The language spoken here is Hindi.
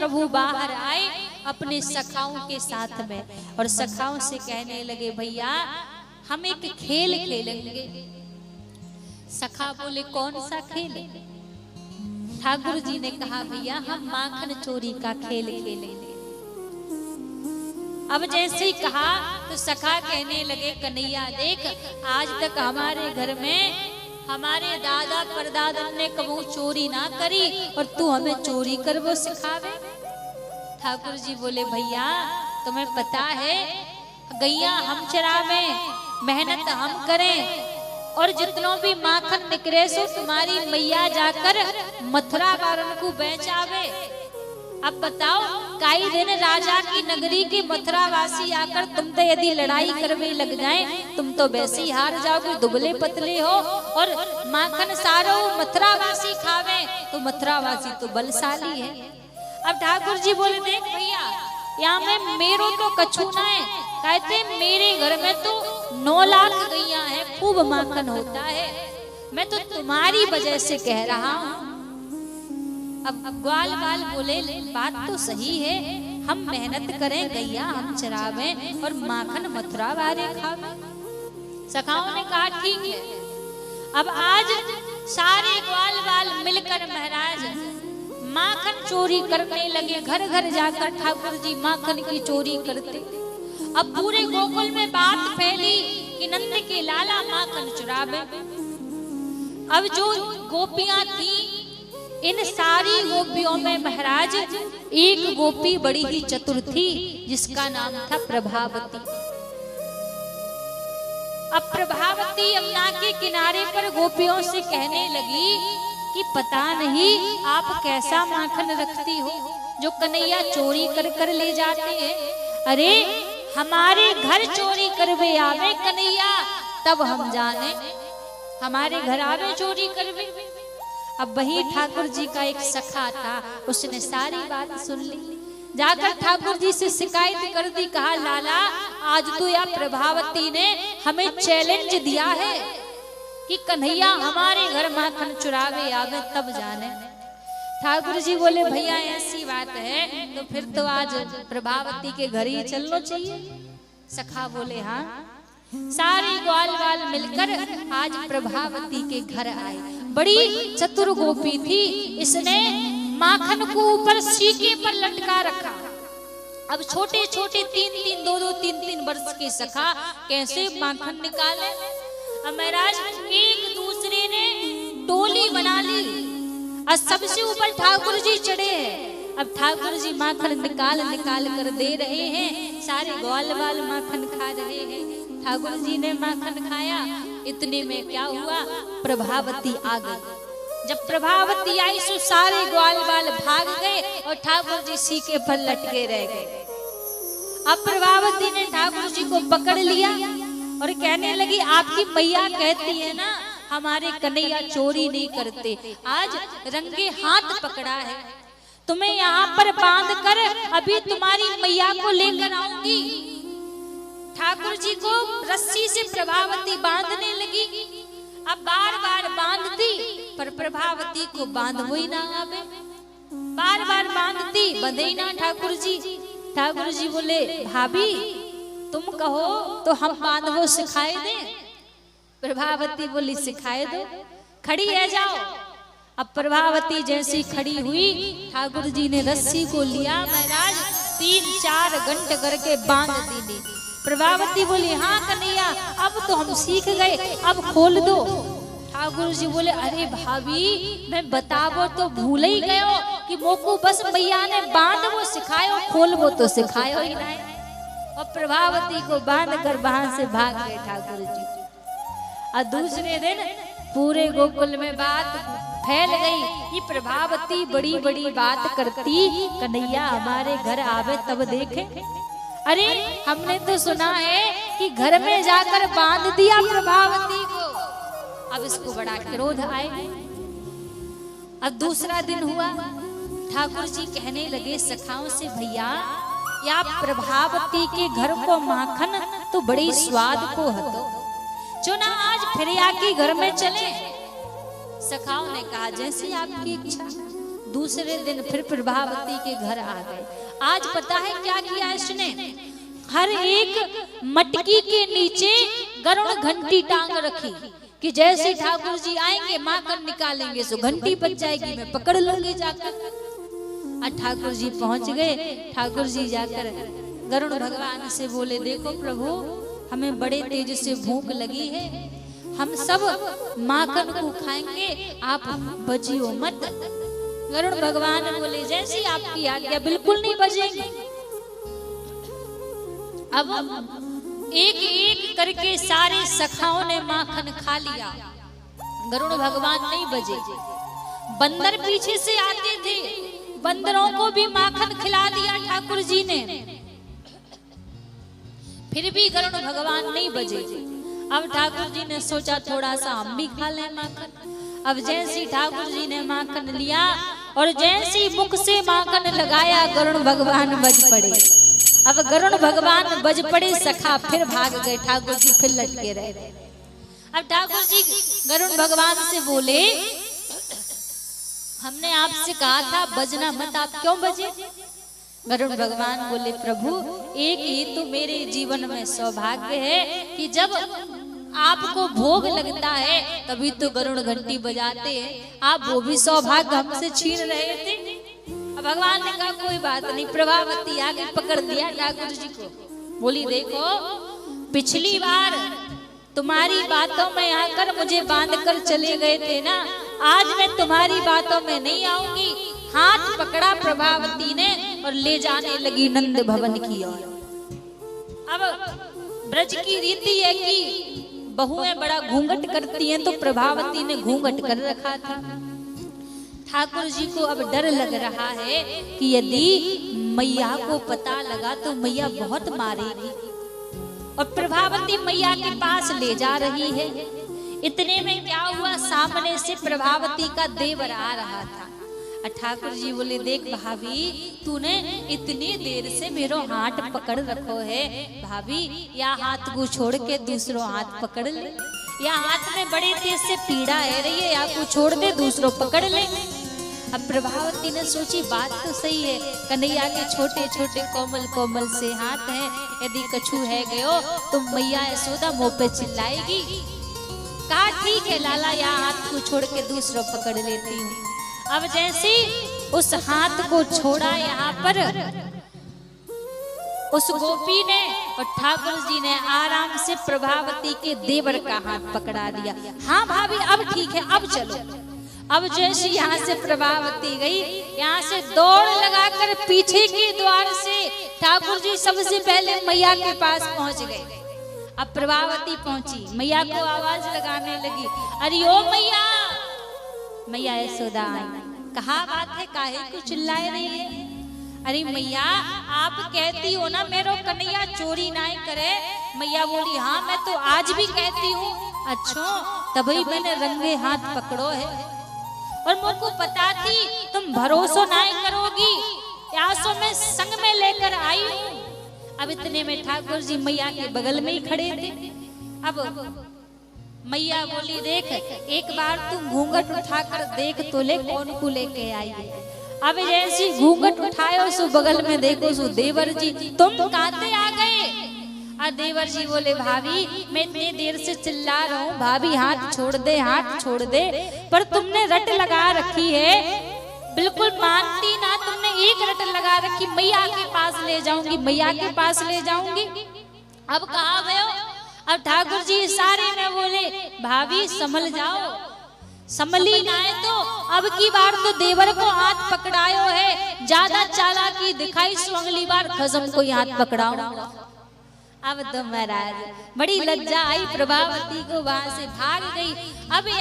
प्रभु बाहर आए अपने सखाओं के साथ में और सखाओं से कहने लगे भैया हम एक खेल खेलेंगे। सखा बोले कौन सा खेल? ठाकुर जी ने कहा भैया हम माखन चोरी का खेल खेलेंगे। अब जैसे ही कहा तो सखा कहने लगे कन्हैया देख आज तक हमारे घर में हमारे दादा परदादा ने कबू चोरी ना करी और तू हमें चोरी कर वो सिखावे। ठाकुर जी बोले भैया तुम्हें पता है गैया हम चरावे मेहनत हम करें और जितनों भी माखन निकले सो तुम्हारी मैया जाकर मथुरा वारन को बेचावे। अब बताओ कई दिन राजा की नगरी के मथुरा वासी आकर तुम तो यदि लड़ाई करने लग जाए तुम तो वैसे ही हार जाओगे, दुबले पतले हो और माखन सारो मथुरा वासी खावे तो मथुरा वासी तो बलशाली है। अब ठाकुर जी बोले देख भैया यहाँ में मेरो तो कछु ना है, कहते मेरे घर में तो 9 लाख गैया है, खूब माखन होता है, मैं तो तुम्हारी वजह से कह रहा हूँ। अब ग्वाल वाल बोले बात तो सही है, हम मेहनत करें गैया हम चरावे और माखन मथुरा वाले खावे। सखाओं ने कहा ठीक है। अब आज सारे ग्वाल वाल मिलकर महाराज माखन चोरी करने लगे, घर घर जाकर ठाकुर जी माखन की चोरी करते। अब पूरे गोकुल में बात फैली कि नंद के लाला माखन चुरावे। अब जो गोपियां थी इन सारी गोपियों में महाराज एक गोपी बड़ी ही चतुर थी जिसका नाम था प्रभावती। अब प्रभावती यमुना के किनारे पर गोपियों से कहने लगी कि पता नहीं आप कैसा माखन रखती हो जो कन्हैया चोरी कर कर ले जाते हैं। अरे हमारे घर चोरी करवे आवे कन्हैया तब हम जाने, हमारे घर आवे चोरी करवे। अब वही ठाकुर जी का एक सखा था उसने सारी बात सुन ली, जाकर ठाकुर जी से शिकायत कर दी, कहा लाला आज तो या प्रभावती ने हमें चैलेंज दिया है कि कन्हैया हमारे घर माखन चुरावे आवे तब जाने। ठाकुर जी बोले भैया ऐसी बात है तो फिर तो आज प्रभावती के घर ही चलना चाहिए। सखा बोले हाँ। सारे ग्वाल वाल मिलकर आज प्रभावती के घर आए। बड़ी चतुर गोपी थी, इसने माखन को ऊपर सीके पर लटका रखा। अब छोटे छोटे 3-3 2-2 3-3 वर्ष के सखा कैसे माखन निकाले। अब महाराज एक दूसरे ने टोली बना ली और सबसे ऊपर ठाकुर जी चढ़े हैं। अब ठाकुर जी माखन निकाल निकाल कर दे रहे हैं, सारे ग्वाल वाल माखन खा रहे हैं। ठाकुर जी ने माखन खाया, इतने में क्या हुआ प्रभावती आ गई। जब प्रभावती आई तो सारे ग्वाल वाल भाग गए और ठाकुर जी सीके पर लटके रह गए। अब प्रभावती ने ठाकुर जी को पकड़ लिया और कहने लगी आपकी मैया कहती है ना हमारे कन्हैया चोरी नहीं करते, आज रंगे हाथ पकड़ा है, तुम्हें यहाँ पर बांध कर अभी तुम्हारी मैया को लेकर आऊंगी। ठाकुर जी को रस्सी से प्रभावती बांधने लगी। अब बार बार बांधती पर प्रभावती को बांध हुई ना आवे, बार बार बांधती बंधे ना ठाकुर जी। ठाकुर जी बोले भाभी तुम कहो तो हम बांधवो सिखाए दें। प्रभावती बोली सिखाए दो, खड़ी रह जाओ। अब प्रभावती जैसी खड़ी हुई ठाकुर जी ने रस्सी को लिया, महाराज 3-4 घंटे करके बांध दी। प्रभावती बोली हाँ कन्हैया अब तो हम सीख गए, अब खोल दो। ठाकुर जी बोले अरे भाभी मैं बतावो तो भूल ही गयो कि मोको बस मैया ने बांध वो सिखायो, खोल वो तो सिखायो ही नहीं। और प्रभावती को बांध कर वहां से भाग गए ठाकुर जी। और दूसरे दिन पूरे गोकुल में बात फैल गई कि प्रभावती बड़ी बड़ी बात करती, कन्हैया हमारे घर आवे तब देखे। अरे हमने तो सुना है कि घर में जाकर बांध दिया प्रभावती को। अब इसको बड़ा क्रोध आए। अब दूसरा दिन हुआ, ठाकुर जी कहने लगे सखाओं से भैया या प्रभावती के घर को माखन तो बड़ी स्वाद को हतो, जो ना आज फिर के घर में चले। सखाओं ने कहा जैसी आपकी इच्छा। दूसरे दिन फिर प्रभावती के घर आ गए। आज पता है क्या किया इसने? हर एक मटकी के नीचे गरुड़ घंटी टांग रखी कि जैसे ठाकुर जी आएंगे माखन निकालेंगे सो घंटी बज जाएगी, मैं पकड़ लूंगी जाकर। और ठाकुर जी पहुंच गए। ठाकुर जी जाकर गरुड़ भगवान से बोले, देखो प्रभु, हमें बड़े तेज से भूख लगी है, हम सब माखन को खाएंगे, आप बजियो मत। गरुड़ भगवान बोले, जैसी आपकी आज्ञा, बिल्कुल नहीं बजेंगे। अब एक एक करके सारे सखाओं ने माखन खा लिया, गरुड़ भगवान नहीं बजे। बंदर पीछे से आते थे, बंदरों को भी माखन खिला दिया ठाकुर जी ने, फिर भी गरुड़ भगवान नहीं बजे। अब ठाकुर जी ने सोचा थोड़ा सा हम भी खा लें माखन। अब जैसी ठाकुर जी ने माखन लिया और जैसी मुख से माखन लगाया, गरुड़ भगवान बज पड़े। अब गरुड़ भगवान बज पड़े, सखा फिर भाग गए, ठाकुर जी फिर लटके रहे। अब ठाकुर जी गरुड़ भगवान से बोले, हमने आपसे कहा था बजना मत, आप क्यों बजे? गरुड़ भगवान बोले, प्रभु, एक ही तो मेरे जीवन में सौभाग्य है कि जब आपको भोग लगता है तभी तो गरुड़ घंटी बजाते हैं, आप वो भी सौभाग्य हमसे छीन रहे थे। अब भगवान ने कहा कोई बात नहीं। प्रभावती आगे पकड़ दिया ठाकुर जी को, बोली, देखो, पिछली बार तुम्हारी बातों में आकर मुझे बांध कर चले गए थे ना, आज मैं तुम्हारी बातों में नहीं आऊंगी। हाथ पकड़ा प्रभावती ने और ले जाने लगी नंद भवन की ओर। अब ब्रज की रीति है कि बहुएं बड़ा घूंघट करती हैं, तो प्रभावती ने घूंघट कर रखा था। ठाकुर जी को अब डर लग रहा है कि यदि मैया को पता लगा तो मैया बहुत मारेगी, और प्रभावती मैया के पास ले जा रही है। इतने में क्या हुआ, सामने से प्रभावती का देवर आ रहा था। ठाकुर जी बोले, देख भाभी, तूने इतनी देर से मेरो हाथ पकड़ रखो है, भाभी या हाथ को छोड़ के दूसरो हाथ पकड़ ले, या हाथ में बड़े तेज से पीड़ा है रही है, या को छोड़ दे दूसरो पकड़ ले। अब प्रभावती ने सोची बात तो सही है, कन्हैया के छोटे छोटे कोमल कोमल से हाथ हैं, यदि कछू है गयो तो मैया यशोदा मुंह पे चिल्लाएगी। कहा ठीक है लाला, या हाथ को छोड़ के दूसरो पकड़ लेती हूँ। अब जैसे उस हाथ को छोड़ा यहाँ पर उस गोपी ने, और ठाकुर जी ने आराम से प्रभावती के देवर का हाथ पकड़ा दिया। हाँ भाभी, अब ठीक है, अब चलो। अब जैसे यहाँ से प्रभावती गई, यहाँ से दौड़ लगाकर पीछे के द्वार से ठाकुर जी सबसे पहले मैया के पास पहुंच गए। अब प्रभावती पहुंची, मैया को आवाज लगाने लगी, अरे ओ मैया। मैया यशोदा आई, कहा बात है, काहे को चिल्लाए रही है? अरे मैया, आप कहती हो ना मेरो कन्हैया चोरी ना करे। मैया बोली, हाँ मैं तो आज भी कहती हूँ। अच्छा, तभी मैंने रंगे हाथ पकड़ो है, और मुझको पता थी तुम भरोसा ना करोगी, यासो मैं संग में लेकर आई हूँ। अब इतने में ठाकुर जी मैया के बगल में ही खड़े थे। अब मैया बोली, देख एक बार तुम घूंघट उठाकर देख तो ले, कौन को लेके आई है। अब जैसी घूंघट उठायो सो बगल में देखो सो देवर जी, तुम काते आ गए। और देवर जी बोले, भाभी मैं इतनी देर से चिल्ला रहा हूँ, भाभी हाथ छोड़ दे, हाथ छोड़ दे, पर तुमने रट लगा रखी है, बिल्कुल मानती ना। तुमने एक रट लगा रखी, मैया के पास ले जाऊंगी, मैया के पास ले जाऊंगी। अब कहाँ गए? अब ठाकुर जी इशारे में बोले, भाभी संभल जाओ। संभली ना है तो अब की बार तो देवर को हाथ पकड़ायो है, ज्यादा चालाकी दिखाई सो अगली बार खसम को हाथ पकड़ाओ। अब तो महाराज बड़ी लज्जा आई, प्रभावती को वहां से भाग गई। अब